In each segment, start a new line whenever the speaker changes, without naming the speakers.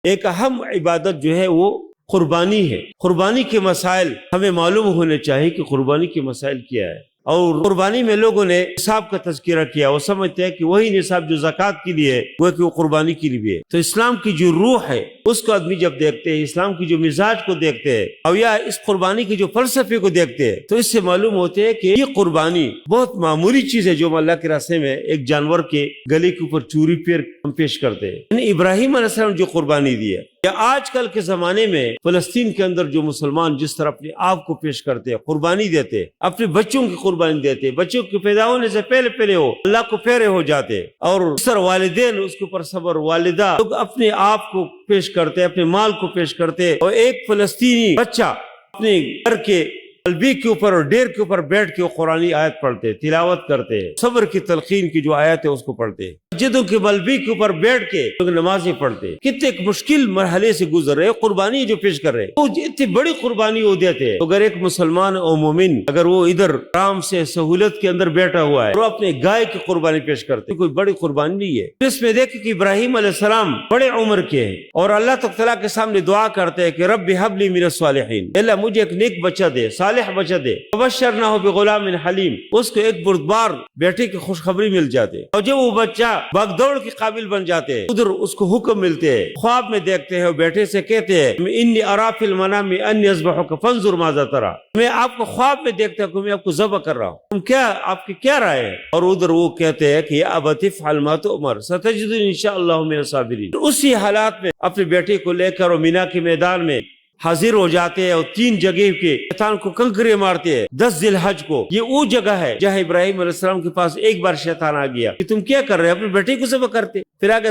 ایک اہم عبادت جو ہے وہ قربانی ہے۔ قربانی کے مسائل ہمیں معلوم ہونے چاہیے کہ قربانی کے مسائل کیا ہے، اور قربانی میں لوگوں نے نصاب کا تذکرہ کیا، وہ سمجھتے ہیں کہ وہی نصاب جو زکوٰۃ کے لیے ہے وہ کہ وہ قربانی کے لیے ہے۔ تو اسلام کی جو روح ہے اس کو آدمی جب دیکھتے ہیں، اسلام کی جو مزاج کو دیکھتے ہیں، اور یا اس قربانی کے جو فلسفے کو دیکھتے ہیں، تو اس سے معلوم ہوتے ہیں کہ یہ قربانی بہت معمولی چیز ہے جو ہم اللہ کے راستے میں ایک جانور کے گلے کے اوپر چوری پھیر ہم پیش کرتے ہیں۔ یعنی ابراہیم علیہ السلام جو قربانی دی ہے، یا آج کل کے زمانے میں فلسطین کے اندر جو مسلمان جس طرح اپنے آپ کو پیش کرتے ہیں، قربانی دیتے ہیں، اپنے بچوں کی قربانی دیتے ہیں، بچوں کے پیدا ہونے سے پہلے وہ اللہ کو پیارے ہو جاتے ہیں، اور اس طرح والدین اس کے اوپر صبر، والدہ لوگ اپنے آپ کو پیش کرتے ہیں، اپنے مال کو پیش کرتے ہیں، اور ایک فلسطینی بچہ اپنے گھر کے قلبی کے اوپر اور ڈیر کے اوپر بیٹھ کے وہ قرآنی آیت پڑھتے ہیں، تلاوت کرتے ہیں، صبر کی تلقین کی جو آیت ہے اس کو پڑھتے ہیں، مسجدوں کے بلبی کے اوپر بیٹھ کے لوگ نمازیں پڑھتے ہیں۔ کتنے ایک مشکل مرحلے سے گزر رہے، قربانی جو پیش کر رہے، وہ اتنی بڑی قربانی وہ دیتے ہیں۔ اگر ایک مسلمان اور مومن اگر وہ ادھر آرام سے سہولت کے اندر بیٹھا ہوا ہے، وہ اپنے گائے کی قربانی پیش کرتے، کوئی بڑی قربانی نہیں ہے۔ اس میں دیکھیں کہ ابراہیم علیہ السلام بڑے عمر کے ہیں، اور اللہ تعالیٰ کے سامنے دعا کرتے ہیں کہ رب ہب لی من الصالحین، اللہ مجھے ایک نیک بچہ دے، صالح بچہ دے، وبشرناہ بغلام حلیم، اس کو ایک بردبار بیٹے کی خوشخبری مل جاتے، اور جب وہ بچہ بھاگ دوڑ کے قابل بن جاتے ہیں، ادھر اس کو حکم ملتے ہیں، خواب میں دیکھتے ہیں، بیٹے سے کہتے ہیں انی اری فی المنام انی اذبحک فانظر ماذا تری، میں آپ کو خواب میں دیکھتا ہوں کہ میں آپ کو ذبح کر رہا ہوں، تم کیا، آپ کی کیا رائے ہے؟ اور ادھر وہ کہتے ہیں کہ یا ابت افعل ما تؤمر ستجدنی انشاءاللہ من الصابرین۔ اسی حالات میں اپنے بیٹے کو لے کر مینا کے میدان میں حاضر ہو جاتے ہیں، اور 3 جگہ کے شیطان کو کنکرے مارتے ہیں۔ 10 ذی الحج کو، یہ وہ جگہ ہے جہاں ابراہیم علیہ السلام کے پاس ایک بار شیطان آ گیا کہ تم کیا کر رہے ہیں، اپنے بیٹے کو ذبح کرتے، پھر آ گیا،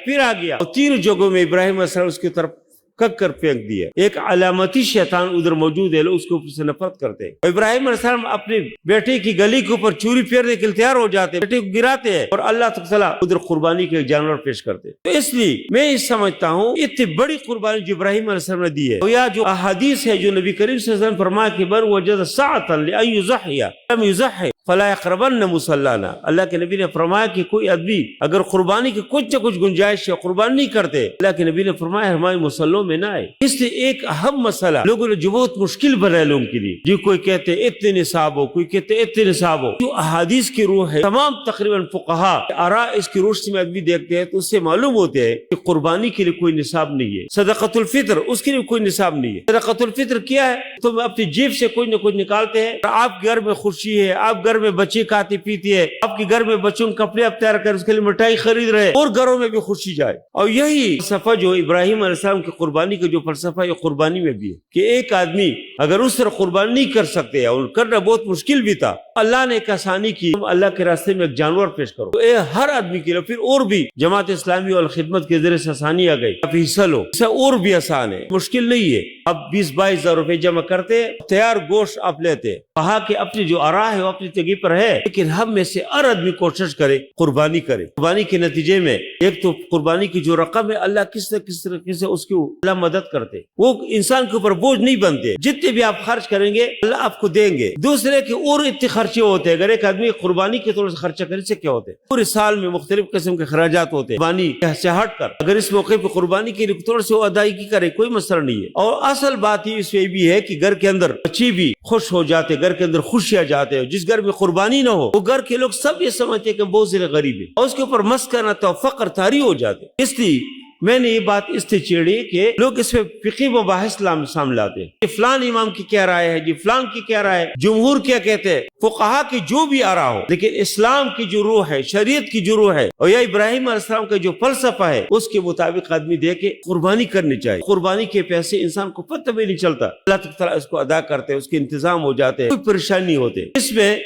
پھر آ گیا، اور 3 جگہوں میں ابراہیم علیہ السلام اس کی طرف کک کر پھینک دیا۔ ایک علامتی شیطان ادھر موجود ہے، لوگ اس کے اوپر سے نفرت کرتے ہیں۔ ابراہیم علیہ السلام اپنے بیٹے کی گلی کے اوپر چوری پھیرنے کے لیے تیار ہو جاتے ہیں، بیٹے کو گراتے ہیں، اور اللہ تعالیٰ ادھر قربانی کے ایک جانور پیش کرتے ہیں۔ تو اس لیے میں یہ سمجھتا ہوں اتنی بڑی قربانی جو ابراہیم علیہ السلام نے دی ہے، یا جو احادیث ہے جو نبی کریم صلی اللہ علیہ وسلم فرمایا کہ بر وجد ساعۃ لأن یضحی لم یضحی فلا یقربن مصلانا، اللہ کے نبی نے فرمایا کہ کوئی آدمی اگر قربانی کی کچھ نہ کچھ گنجائش ہے قربانی نہیں کرتے، اللہ کے نبی نے فرمایا ہمارے مسلوں میں نہ آئے۔ اس لیے ایک اہم مسئلہ لوگوں نے جو بہت مشکل بنایا لوگوں کے لیے، جو کوئی کہتے اتنے نصاب ہو، کوئی کہتے اتنے نصاب ہو، جو احادیث کی روح ہے، تمام تقریباً فقہا آراء اس کی روشنی میں آدمی دیکھتے ہیں تو اس سے معلوم ہوتے ہیں کہ قربانی کے لیے کوئی نصاب نہیں ہے۔ صدقۃ الفطر اس کے لیے کوئی نصاب نہیں ہے۔ صدقۃ الفطر کیا ہے؟ تم اپنی جیب سے کوئی نہ کوئی نکالتے ہیں، آپ کے گھر میں خوشی ہے، آپ گھر میں بچے کھاتے پیتی ہے، آپ کے گھر میں بچوں کے کپڑے آپ تیار کر اس کے لیے مٹھائی خرید رہے، اور گھروں میں بھی خوشی جائے۔ اور یہی فلسفہ جو ابراہیم علیہ السلام کی قربانی کا جو فلسفہ یہ قربانی میں بھی ہے کہ ایک آدمی اگر اس طرح قربانی نہیں کر سکتے اور کرنا بہت مشکل بھی تھا، اللہ نے ایک آسانی کی، تم اللہ کے راستے میں ایک جانور پیش کرو، تو ہر آدمی کے لیے پھر اور بھی جماعت اسلامی اور خدمت کے ذریعے سے آسانی آ گئی، اب حصہ لو، اسے اور بھی آسان ہے، مشکل نہیں ہے۔ اب 20-22 ہزار روپے جمع کرتے، تیار گوشت آپ لیتے، کہا کہ اپنی جو آراہ ہے وہ اپنی جگہ پر ہے، لیکن ہم میں سے ہر آدمی کوشش کرے قربانی کرے۔ قربانی کے نتیجے میں ایک تو قربانی کی جو رقم ہے اللہ کس طریقے سے اس کی اللہ مدد کرتے، وہ انسان کے اوپر بوجھ نہیں بنتے، جتنے بھی آپ خرچ کریں گے اللہ آپ کو دیں گے۔ دوسرے کہ اور اتنے خرچے ہوتے ہیں، اگر ایک آدمی قربانی کے طور سے خرچہ کرنے سے کیا ہوتے ہیں، پورے سال میں مختلف قسم کے خراجات ہوتے ہیں، قربانی سے ہٹ کر اگر اس موقع پہ قربانی کے لیے تھوڑا سے وہ ادائیگی کرے کوئی مسئلہ نہیں ہے۔ اور اصل بات ہی اس میں بھی ہے کہ گھر کے اندر بچے بھی خوش ہو جاتے، گھر کے اندر خوشیاں جاتے ہیں۔ جس گھر میں قربانی نہ ہو وہ گھر کے لوگ سب یہ سمجھتے ہیں کہ بہت زیادہ غریب ہے، اور اس کے اوپر مسکنہ تو فقر طاری ہو جاتے۔ اس لیے میں نے یہ بات اس سے چھیڑی کہ لوگ اس میں فقہی مباحث سامنے لاتے ہیں کہ فلان امام کی کیا رائے ہے جی، فلان کی کیا رائے ہے، جمہور کیا کہتے ہیں، فقہا کی جو بھی آ رہا ہو، لیکن اسلام کی جو روح ہے، شریعت کی جو روح ہے، اور یا ابراہیم علیہ السلام کا جو فلسفہ ہے اس کے مطابق آدمی دے کے قربانی کرنی چاہیے۔ قربانی کے پیسے انسان کو پتہ بھی نہیں چلتا، اللہ تعالیٰ اس کو ادا کرتے، اس کے انتظام ہو جاتے، کوئی پریشانی نہیں ہوتے۔ اس میں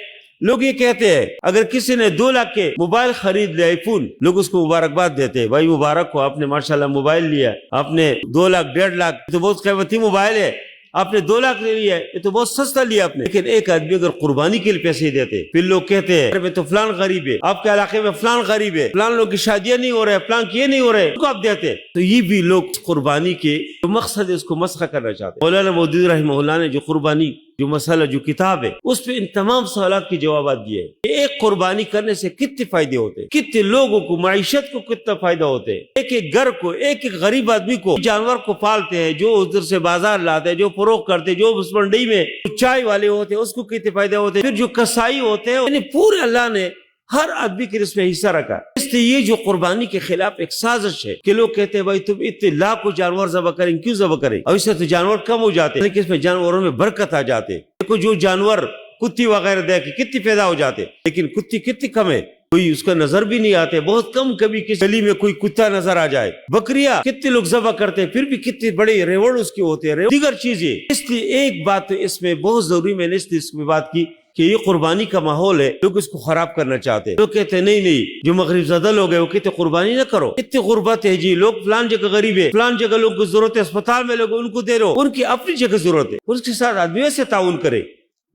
لوگ یہ کہتے ہیں اگر کسی نے 2 لاکھ کے موبائل خرید لیا، آئی فون، لوگ اس کو مبارکباد دیتے ہیں، بھائی مبارک ہو، آپ نے ماشاءاللہ موبائل لیا، آپ نے 2 لاکھ 1.5 لاکھ تو بہت قیمتی موبائل ہے، آپ نے 2 لاکھ لے لیا، یہ تو بہت سستا لیا آپ نے۔ لیکن ایک آدمی اگر قربانی کے لیے پیسے دیتے، پھر لوگ کہتے ہیں میں تو فلان غریب ہے، آپ کے علاقے میں فلان غریب ہے، فلان لوگ کی شادیاں نہیں ہو رہے، فلان کی یہ نہیں ہو رہے، کو آپ دیتے، تو یہ بھی لوگ قربانی کے جو مقصد ہے اس کو مسخ کرنا چاہتے ہیں۔ مولانا مودودی رحمہ اللہ نے جو قربانی جو مسئلہ جو کتاب ہے اس پہ ان تمام سوالات کے جوابات دیے ہیں۔ ایک قربانی کرنے سے کتنے فائدے ہوتے ہیں، کتنے لوگوں کو معیشت کو کتنا فائدہ ہوتے ہیں، ایک ایک گھر کو، ایک ایک غریب آدمی کو، جانور کو پالتے ہیں، جو ادھر سے بازار لاتے ہیں، جو فروخت کرتے ہیں، جو اس منڈی میں چائے والے ہوتے ہیں اس کو کتنے فائدہ ہوتے ہیں، پھر جو کسائی ہوتے ہیں، یعنی پورے اللہ نے ہر آدمی کے اس میں حصہ رکھا۔ اس لیے یہ جو قربانی کے خلاف ایک سازش ہے کہ لوگ کہتے ہیں بھائی تم اتنے لاکھوں جانور ذبح کریں، کیوں ذبح کریں؟ اور اس سے تو جانور کم ہو جاتے ہیں، لیکن اس میں جانوروں میں برکت آ جاتے۔ دیکھو جو جانور کتی وغیرہ دیکھ کتنی پیدا ہو جاتے، لیکن کتی کتنی کم ہے، کوئی اس کا نظر بھی نہیں آتے، بہت کم، کبھی کسی گلی میں کوئی کتا نظر آ جائے۔ بکریاں کتنے لوگ ذبح کرتے ہیں، پھر بھی کتنے بڑے ریوڑ اس کے ہوتے ہیں، دیگر چیزیں۔ اس لیے ایک بات تو اس میں بہت ضروری، میں نے اس لیے اس میں بات کی کہ یہ قربانی کا ماحول ہے، لوگ اس کو خراب کرنا چاہتے ہیں۔ لوگ کہتے ہیں نہیں جو مغرب زدہ لوگ ہیں وہ کہتے قربانی نہ کرو، اتنی غربت ہے جی، لوگ فلان جگہ غریب ہے، فلان جگہ لوگ کو ضرورت ہے، اسپتال میں لوگ ان کو دے رہو، ان کی اپنی جگہ ضرورت ہے، اس کے ساتھ آدمی ویسے تعاون کرے۔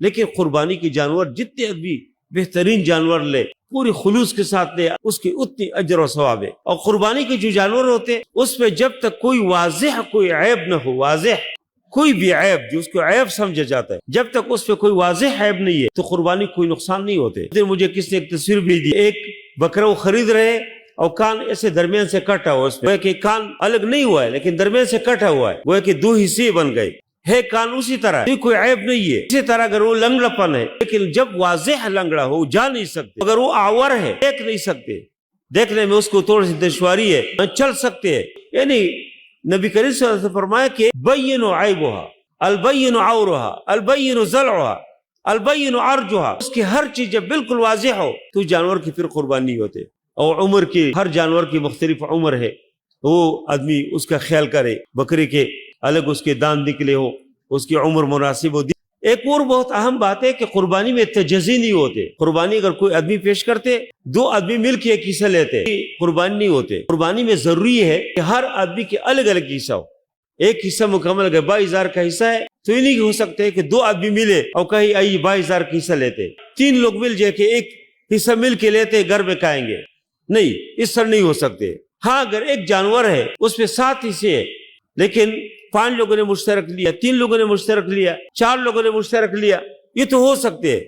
لیکن قربانی کے جانور جتنے آدمی بہترین جانور لے، پوری خلوص کے ساتھ لے، اس کی اتنی اجر و ثواب ہے۔ اور قربانی کے جو جانور ہوتے ہیں اس میں جب تک کوئی واضح کوئی عیب نہ ہو، واضح کوئی بھی عیب جو اس کو عیب سمجھا جاتا ہے، جب تک اس پہ کوئی واضح عیب نہیں ہے تو قربانی کوئی نقصان نہیں ہوتے۔ مجھے کس نے ایک تصویر بھیج دی، ایک بکرا وہ خرید رہے اور کان ایسے درمیان سے کٹا ہوا، اس میں کہ کان الگ نہیں ہوا ہے لیکن درمیان سے کٹا ہوا ہے، وہ کہ دو حصے بن گئے ہے، کان اسی طرح ہے، کوئی عیب نہیں ہے۔ اسی طرح اگر وہ لنگڑا پن ہے، لیکن جب واضح لنگڑا ہو، جا نہیں سکتے، اگر وہ آور ہے، دیکھ نہیں سکتے، دیکھنے میں اس کو تھوڑی سی دشواری ہے، چل سکتے ہیں، یعنی نبی کریم صلی اللہ علیہ وسلم فرمایا کہ بین عیبها، البین عورها، البین ضلعها، البین عرجها، اس کی ہر چیز جب بالکل واضح ہو تو جانور کی پھر قربانی نہیں ہوتے۔ اور عمر کی، ہر جانور کی مختلف عمر ہے، وہ آدمی اس کا خیال کرے، بکری کے الگ اس کے دان نکلے ہو، اس کی عمر مناسب ہو۔ ایک اور بہت اہم بات ہے کہ قربانی میں تجزی نہیں ہوتے۔ قربانی اگر کوئی آدمی پیش کرتے، دو آدمی مل کے ایک حصہ لیتے، قربانی نہیں ہوتے۔ قربانی میں ضروری ہے کہ ہر آدمی کے الگ الگ حصہ ہو، ایک حصہ مکمل، اگر 22,000 کا حصہ ہے تو یہ نہیں ہو سکتے کہ دو آدمی ملے اور کہیں آئی 22,000 کا حصہ لیتے، تین لوگ مل جائے کہ ایک حصہ مل کے لیتے گھر میں کھائیں گے، نہیں، اس طرح نہیں ہو سکتے۔ ہاں اگر ایک جانور ہے اس میں 7 حصے ہیں، لیکن 5 لوگوں نے مشترک لیا، 3 لوگوں نے مشترک لیا، 4 لوگوں نے مشترک لیا، یہ تو ہو سکتے ہیں،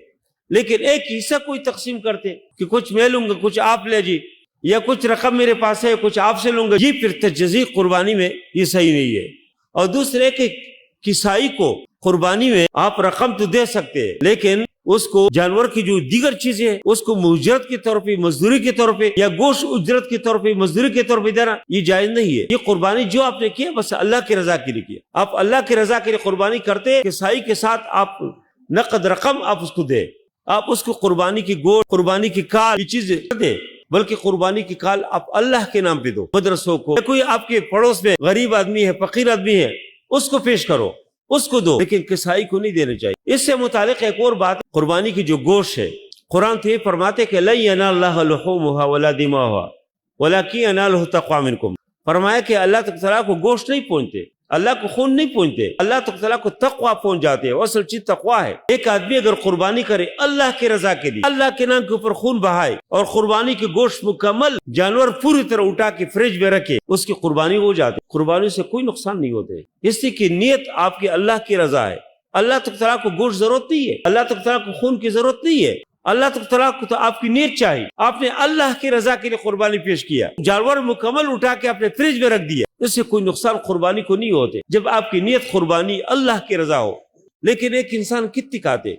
لیکن ایک حصہ کوئی تقسیم کرتے کہ کچھ میں لوں گا، کچھ آپ لے جی، یا کچھ رقم میرے پاس ہے کچھ آپ سے لوں گا، یہ پھر تجزیہ قربانی میں یہ صحیح نہیں ہے۔ اور دوسرے کہ کسائی کو قربانی میں آپ رقم تو دے سکتے ہیں، لیکن اس کو جانور کی جو دیگر چیزیں ہیں اس کو اجرت کے طور پہ، مزدوری کے طور پہ، یا گوشت اجرت کے طور پہ، مزدوری کے طور پہ دینا یہ جائز نہیں ہے۔ یہ قربانی جو آپ نے کیا بس اللہ کی رضا کے لیے کیا، آپ اللہ کی رضا کے لیے قربانی کرتے، کسائی کے ساتھ آپ نقد رقم آپ اس کو دے، آپ اس کو قربانی کی گوشت، قربانی کی کال، یہ چیزیں دے، بلکہ قربانی کی کال آپ اللہ کے نام پہ دو۔ مدرسوں کو، کوئی آپ کے پڑوس میں غریب آدمی ہے، فقیر آدمی ہے، اس کو پیش کرو، اس کو دو، لیکن کسائی کو نہیں دینا چاہیے۔ اس سے متعلق ایک اور بات، قربانی کی جو گوشت ہے، قرآن تو یہ فرماتے کہ لن ینال اللہ لحومها ولا دماؤها ولکن ینالہ التقوی منکم، فرمایا کہ اللہ تعالیٰ کو گوشت نہیں پہنچتے، اللہ کو خون نہیں پہنچتے، اللہ تعالیٰ کو تقوی پہنچ جاتے ہیں، اصل چیز تقوی ہے۔ ایک آدمی اگر قربانی کرے اللہ کی رضا کے لیے، اللہ کے نام کے اوپر خون بہائے اور قربانی کی گوشت مکمل جانور پوری طرح اٹھا کے فریج میں رکھے، اس کی قربانی ہو جاتی، قربانی سے کوئی نقصان نہیں ہوتے، اس لیے کہ نیت آپ کی اللہ کی رضا ہے۔ اللہ تعالیٰ کو گوشت ضرورت نہیں ہے، اللہ تعالیٰ کو خون کی ضرورت نہیں ہے، اللہ تعالیٰ کو تو آپ کی نیت چاہیے۔ آپ نے اللہ کی رضا کے لیے قربانی پیش کیا، جانور مکمل اٹھا کے اپنے فریج میں رکھ دیا، اس سے کوئی نقصان قربانی کو نہیں ہوتے جب آپ کی نیت قربانی اللہ کی رضا ہو۔ لیکن ایک انسان کتنی کھاتے،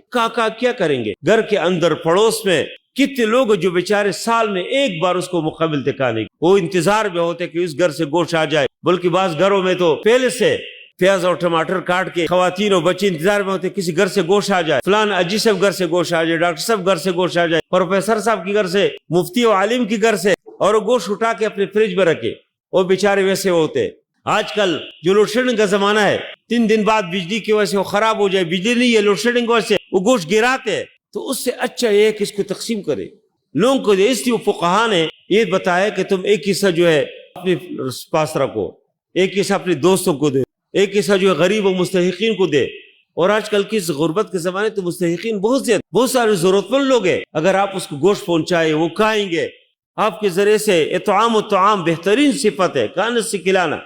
کیا کریں گے، گھر کے اندر پڑوس میں کتنے لوگ جو بیچارے سال میں ایک بار اس کو مقابل دکھانے، وہ انتظار میں ہوتے کہ اس گھر سے گوشت آ جائے، بلکہ بعض گھروں میں تو پہلے سے پیاز اور ٹماٹر کاٹ کے خواتین اور بچے انتظار میں ہوتے کسی گھر سے گوشت آ جائے، فلان اجی صاحب گھر سے گوشت آ جائے، ڈاکٹر صاحب گھر سے گوشت آ جائے، پروفیسر صاحب کے گھر سے، مفتی و عالم کے گھر سے، اور وہ گوشت اٹھا کے اپنے فریج میں رکھے، وہ بیچارے ویسے ہوتے۔ آج کل جو لوڈ شیڈنگ کا زمانہ ہے، 3 دن بعد بجلی کی وجہ سے وہ خراب ہو جائے، بجلی نہیں ہے، لوڈ شیڈنگ کی وجہ سے وہ گوشت گراتے ہیں، تو اس سے اچھا یہ ہے کہ اس کو تقسیم کرے، لوگوں کو دے۔ اس لیے فقہا نے یہ بتایا کہ تم ایک حصہ جو ہے اپنے پاس رکھو، ایک حصہ اپنے دوستوں کو دے، ایک حصہ جو ہے غریب و مستحقین کو دے۔ اور آج کل کی غربت کے زمانے تو مستحقین بہت سارے ضرورت مند لوگ ہیں، اگر آپ اس کو گوشت پہنچائے وہ کھائیں گے، آپ کے ذریعے سے اطعام و طعام بہترین صفت ہے، کھانے سے کھلانا،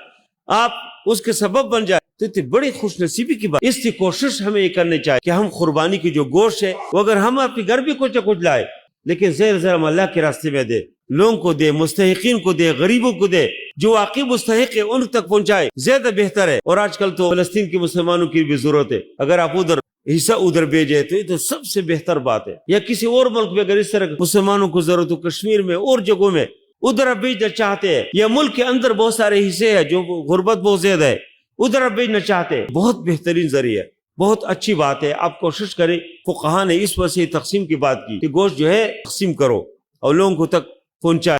آپ اس کے سبب بن جائے تو اتنی بڑی خوش نصیبی کی بات. اس کی کوشش ہمیں یہ کرنی چاہیے کہ ہم قربانی کی جو گوشت ہے وہ اگر ہم اپنے گھر بھی کچھ نہ کچھ لائے لیکن زیر زیر ہم اللہ کے راستے میں دے, لوگوں کو دے, مستحقین کو دے, غریبوں کو دے, جو واقعی مستحق ہے ان تک پہنچائے, زیادہ بہتر ہے. اور آج کل تو فلسطین کے مسلمانوں کی بھی ضرورت ہے, اگر آپ ادھر حصہ ادھر بھیجے تو یہ تو سب سے بہتر بات ہے. یا کسی اور ملک میں اگر اس طرح مسلمانوں کو ضرورت ہو, کشمیر میں اور جگہوں میں ادھر آپ بھیجنا چاہتے ہیں, یا ملک کے اندر بہت سارے حصے ہیں جو غربت بہت زیادہ ہے ادھر آپ بھیجنا چاہتے ہیں, بہت بہترین ذریعہ ہے, بہت اچھی بات ہے. آپ کوشش کریں. فقہا نے اس وجہ سے تقسیم کی بات کی کہ گوشت جو ہے تقسیم کرو اور لوگوں کو تک پہنچائے.